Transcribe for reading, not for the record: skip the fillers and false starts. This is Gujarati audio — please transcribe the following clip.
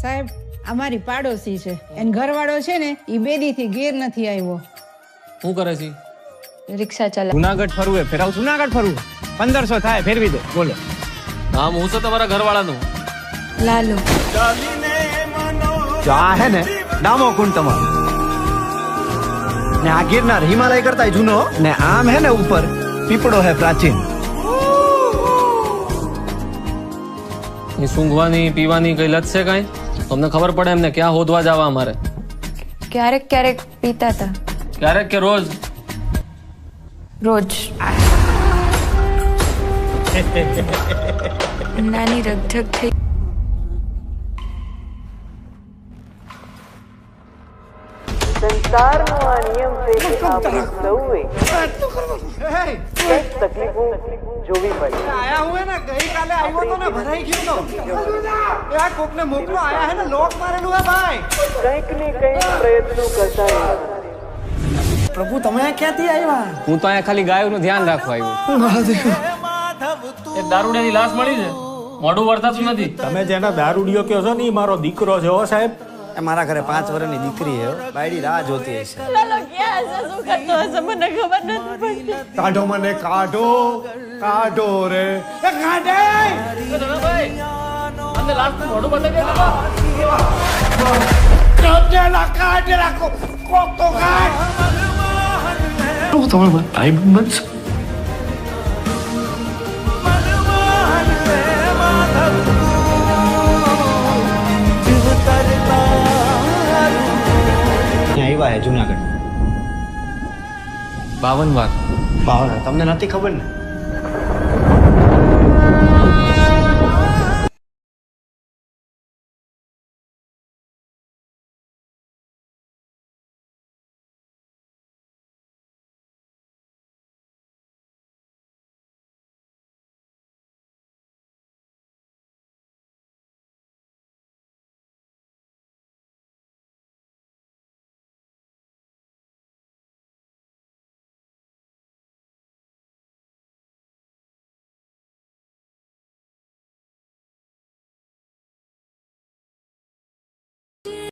સાહેબ અમારી પાડોશી છે, એન ઘરવાળો છે ને ઈ બેદીથી ઘેર નથી આવ્યો. શું કરે છે? રિક્ષા ચલાવે. જુનાગઢ ફરવું ફેરાવ. જુનાગઢ ફરવું 1500 થાય, ફેરવી દો. બોલો. નામ હું છે તમારા ઘરવાળાનું? લાલો. જો આ હે ને ડામો કુંડ તમારો, ને આ ગિરનાર હિમાલય કરતા જૂનો, ને આમ હે ને ઉપર પીપળો હે પ્રાચીન. એ સૂંઘવાની પીવાની કઈ લત છે કાંઈ? તમને ખબર પડે એમને ક્યાં હોદવા જવા અમારે? ક્યારેક ક્યારેક પીતા હતા. ક્યારેક કે રોજ? રોજ. નાની રગઝગ થઈ. સંસારનો આ નિયમ છે કે આપણે સૌએ કંઈક તકલીફો જોવી પડે. આયા હું હે ને ગઈકાલે આવ્યો તો ને ભરાઈ ગયો તો. એ આ કોકને મોકલો આયા હે ને લોક મારેલું હે ભાઈ. કંઈક ને કંઈક પ્રયત્નો કરતા રહેવા. પ્રભુ તમે ક્યાંથી આવ્યા? હું તો અહીંયા ખાલી ગાયોનું ધ્યાન રાખવા આવ્યો. એક દારૂડિયાની લાશ મળી છે, મોઢું વર્તાતું નથી. તમે જેના દારૂડિયો કહો છો ને એ મારો દીકરો છે. હો સાહેબ, એ મારા ઘરે 5 વર્ષની દીકરી હે, બાયડી રાહ જોતી હશે. લાલો ક્યાં હશે, શું કરતો હશે, મને ખબર નથી પડતી. કાઢો મને, કાઢો કાઢો રે, એ કાઢે. ભાઈ અંદર લાશનું મોઢું બતાવી દે. કાઢેલા કાઢેલા કોક તો કાઢ. તમે ભાઈ બનશો. આવ્યા હે જુનાગઢ 52 વાર. તમને નથી ખબર ને?